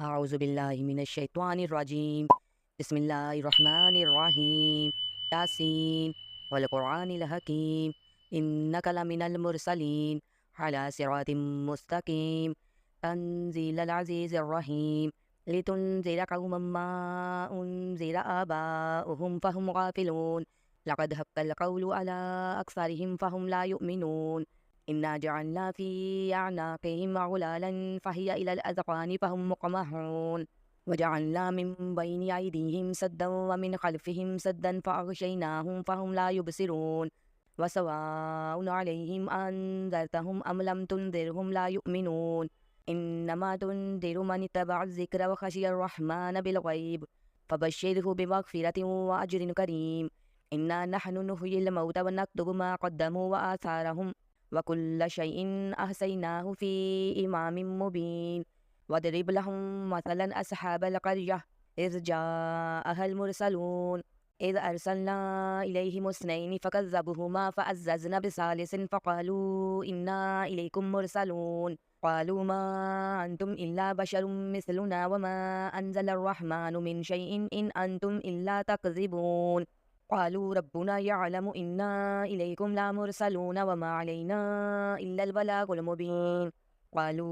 अऊज़ुबिल्लाहि मिनश्शैत्वानिर्रजीम। बिस्मिल्लाहिर्रहमानिर्रहीम। यासीन वल क़ुरआनिल हकीम। इन्नका लमिनल मुरसलीन अला सिरातिम मुस्तकीम। तंज़ीलल अज़ीज़िर रहीम। लितुनज़िरा क़ौमम मा उनज़िरा आबाउहुम फ़हुम गाफ़िलून। लक़द हक़्क़ल क़ौलु अला अक्सरिहिम फ़हुम ला युमिनून। इन्ना जअलना फ़ी अअनाक़िहिम अग़लालन फ़हिय इलल अज़क़ानि फ़हुम मुक़महून। वजअलना मिन बैनि अयदीहिम सद्दन व मिन ख़ल्फ़िहिम सद्दन फ़अग़शयनाहुम फ़हुम ला युबसिरून। वसवाउन अलैहिम अअन्ज़रतहुम अम लम तुनज़िरहुम ला युमिनून। इन्नमा तुनज़िरु मन इत्तबअ ज़िक्र व ख़शियर रहमान बिलग़ैब फ़बश्शिरहु बिमग़फ़िरतिन व अज्रिन करीम। इन्ना नहनु नुह्यिल मौता व नक्तुबु मा क़द्दमू व आसारहुम व कुल्ल शैइन अहसैनाहु फ़ी इमामिम मुबीन। वदरिब लहुम मसलन अस्हाबल क़र्यह इज़ जाअहल मुरसलून। इज़ अरसलना इलैहिम इस्नैनि फ़कज़्ज़बूहुमा फ़अज़्ज़ज़ना बिसालिसिन फ़क़ालू इन्ना इलैकुम मुरसलून। क़ालू मा अंतुम इल्ला बशरुम मिस्लुना व मा अनज़लर रहमानु मिन शैइन इन अंतुम इल्ला तकज़िबून। क़ालू रब्बुना यअलमु इन्ना इलैकुम लमुरसलून व मा अलैना इल्लल बलागुल मुबीन। क़ालू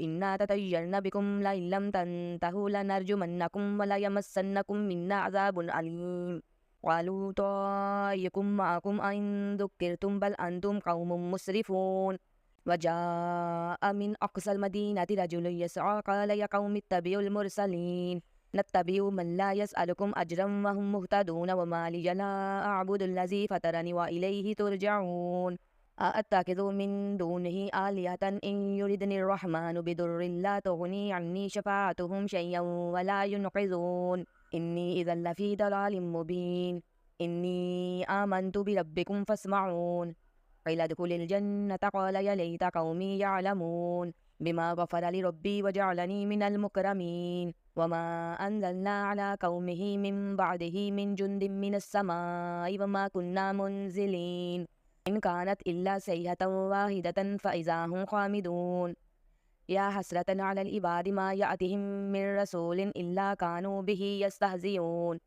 इन्ना ततय्यरना बिकुम लइन लम तंतहू लनरजुमन्नकुम व लयमस्सन्नकुम मिन्ना अज़ाबुन अलीम। क़ालू ताय्यकुम मअकुम अइन ज़ुक्किरतुम बल अंतुम क़ौमुम मुस्रिफून। वजाअ मिन अक़सल मदीनति रजुलुन यसअ क़ाल या क़ौमि इत्तबिउल मुरसलीन नत्तबिउ मन ला यसअलुकुम अज्रन व हुम मुहतदून व मा लिय ला अअबुदुल्लज़ी फ़तरनी व इलैहि तुरजऊन। अअत्तखिज़ु मिन दूनिहि आलिहतन इन युरिदनिर रहमानु बिदुर्रिन ला तुग़नी अन्नी शफ़ाअतुहुम शैय्यन व ला युनक़िज़ून। इन्नी इज़न लफ़ी दलालिम मुबीन। इन्नी आमन्तु बिरब्बिकुम फ़स्मऊन। क़ील उद्ख़ुलिल जन्नत क़ाल या लैत क़ौमी यअलमून बिमा ग़फ़र लि रब्बी व जअलनी मिनल मुकरमीन। वमा अनज़लना अला क़ौमिहि मिन बअदिहि मिन जुन्दिन मिनस समाइ व मा कुन्ना मुनज़िलीन। इन कानत इल्ला सय्हतन वाहिदतन फ़इज़ा हुम ख़ामिदून। या हसरतन अलल इबादि मा यअतिहिम मिन रसूलिन इल्ला कानू बिही यस्तहज़िऊन।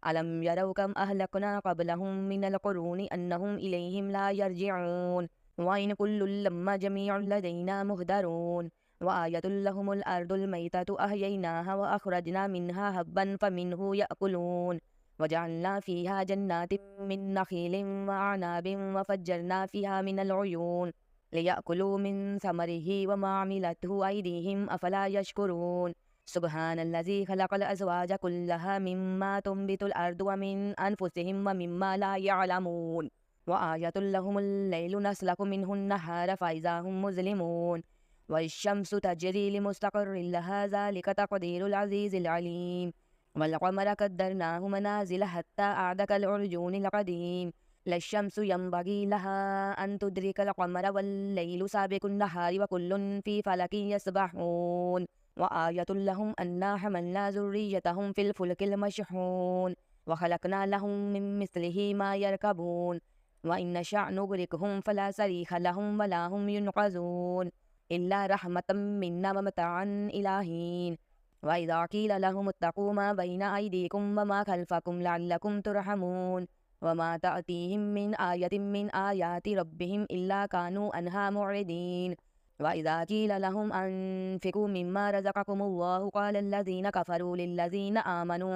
अलम यरौ कम अहलकना क़ब्लहुम मिनल क़ुरूनि अन्नहुम इलैहिम ला यरजिऊन। व इन कुल्लुल लम्मा जमीउन लदैना मुहदरून। व आयतुल लहुमुल अर्दुल मैततु अहयैनाहा व अख़रजना मिन्हा हब्बन फ़मिन्हु यअकुलून। वजअलना फ़ीहा जन्नातिन मिन नख़ीलिन व अअनाबिन व फ़ज्जरना फ़ीहा मिनल उयून लियअकुलू मिन समरिहि व मा अमिलतहु अयदीहिम अफ़ला यशकुरून। सुब्हानल्लज़ी ख़लक़ल अज़वाज कुल्लहा मिम्मा तुंबितुल अर्दु व मिन अनफुसिहिम व मिम्मा ला यअलमून। व आयतुल लहुमुल लैलु नस्लकु मिन्हुन नहार फ़इज़ा हुम मुज़लिमून। वश्शम्सु तजरी लिमुस्तक़र्रिन लहा ज़ालिका तक़दीरुल अज़ीज़िल अलीम। वल क़मर क़द्दरनाहु मनाज़िल हत्ता अअद कल उर्जूनिल क़दीम। लश्शम्सु यंबग़ी लहा अन तुदरिकल क़मर वल्लैलु साबिक़ुन नहारि व कुल्लुन फ़ी फ़लकिन यसबहून। व आयतुल लहुम अन्ना हमलना ज़ुर्रिय्यतहुम फ़िल फ़ुल्किल मशहून व ख़लक़ना लहुम मिन मिस्लिहि मा यरकबून। व इन नशअ नुग़रिक़हुम फ़ला सरीख़ लहुम व ला हुम युनक़ज़ून इल्ला रहमतम मिन्ना व मताअन इला हीन। व इज़ा क़ील लहुम इत्तक़ू मा बैन अयदीकुम व मा ख़ल्फ़कुम लअल्लकुम तुरहमून। व मा तअतीहिम मिन आयतिन मिन आयाति रब्बिहिम इल्ला कानू अन्हा मुअरिदीन। व इज़ा क़ील लहुम अनफ़िक़ू मिम्मा रज़क़कुमुल्लाहु क़ालल्लज़ीन कफ़रू लिल्लज़ीन आमनू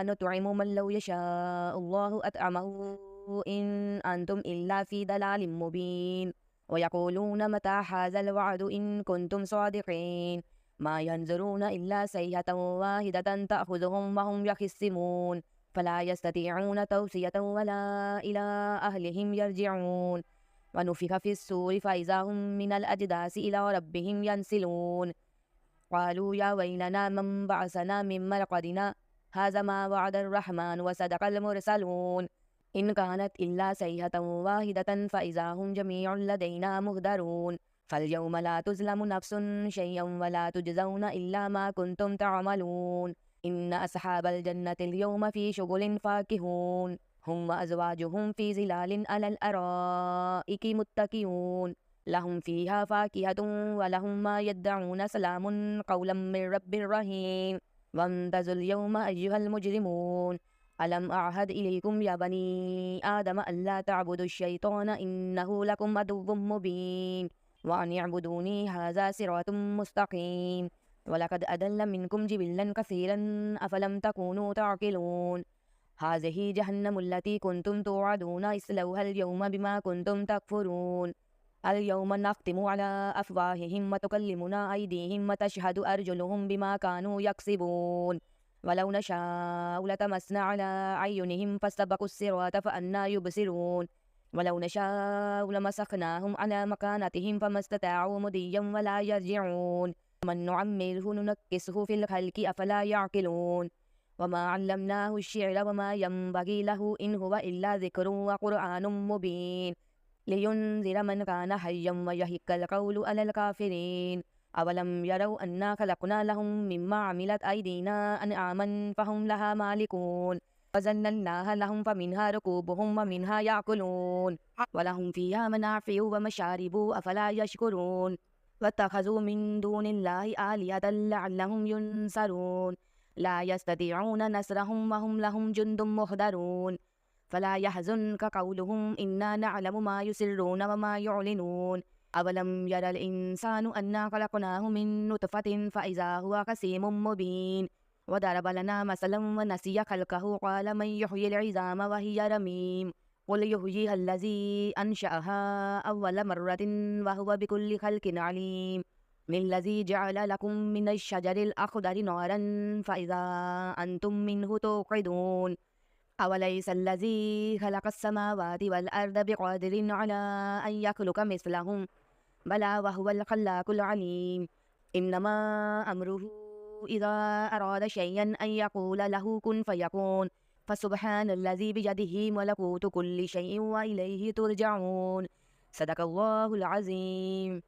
अनुत'iमु मन लौ यशाअल्लाहु अत'अमहु इन अंतुम इल्ला फ़ी दलालिम मुबीन। व यक़ूलून मता हाज़ल वअदु इन कुन्तुम सादिक़ीन। मा यंज़ुरून इल्ला सय्हतन वाहिदतन तअख़ुज़ुहुम व हुम यख़िस्सिमून। फ़ला यस्ततीऊन तौसियतन वला इला अहलिहिम यरजिऊन। व नुफ़िख़ फ़िस्सूरि फ़इज़ा हुम मिनल अजदासि इला रब्बिहिम यंसिलून। क़ालू या वैलना मन बअसना मिन मरक़दिना हाज़ा मा वअदर रहमान व सदक़ल मुरसलून। इन कानत इल्ला सय्हतन वाहिदतन फ़इज़ा हुम जमीउन लदैना मुहदरून। फ़ल्यौम ला तुज़लमु नफ़्सुन शैय्यन व ला तुजज़ौन इल्ला मा कुन्तुम तअमलून। इन्न अस्हाबल जन्नतिल यौम फ़ी शुग़ुलिन फ़ाकिहून। हुम व अज़वाजुहुम फ़ी ज़िलालिन अलल अराइकि मुत्तकिऊन। لهم فيها فاكهة ولهم ما يدعون سلام قولا من رب رحيم وامتازوا اليوم أيها المجرمون ألم أعهد إليكم يا بني آدم ألا تعبدوا الشيطان إنه لكم عدو مبين وأن اعبدوني هذا صراط مستقيم ولقد أضل منكم جبلا كثيرا أفلم تكونوا تعقلون هذه جهنم التي كنتم توعدون اصلوها اليوم بما كنتم تكفرون اليوم نختم على أفواههم وتكلمنا أيديهم وتشهد أرجلهم بما كانوا يكسبون ولو نشاء لتمسنا على أعينهم فاستبقوا الصراط فأنى يبصرون ولو نشاء لمسخناهم على مكانتهم فما استطاعوا مضيا ولا يرجعون ومن نعمره ننكسه في الخلق أفلا يعقلون وما علمناه الشعر وما ينبغي له إن هو إلا ذكر وقرآن مبين لينذر من كان حيا ويحق القول على الكافرين أولم يروا أنا خلقنا لهم مما عملت أيدينا أنعاما فهم لها مالكون وذللناها لهم فمنها ركوبهم ومنها يأكلون ولهم فيها منافع ومشارب أفلا يشكرون واتخذوا من دون الله آلهة لعلهم ينصرون لا يستطيعون نصرهم وهم لهم جند محضرون فلا يحزنك قولهم إنا نعلم ما يسرون وما يعلنون أولم يرى الإنسان أنا خلقناه من نطفة فإذا هو خصيم مبين وضرب لنا مثلا ونسي خلقه قال من يحيي العظام وهي رميم قل يحييها الذي أنشأها أول مرة وهو بكل خلق عليم من الذي جعل لكم من الشجر الأخضر نارا فإذا أنتم منه توقدون أوليس الذي خلق السماوات والأرض بقادر على أن يخلق مثلهم بلى وهو الخلاق العليم إنما أمره إذا أراد شيئا أن يقول له كن فيكون فسبحان الذي بيده ملكوت كل شيء وإليه ترجعون صدق الله العظيم.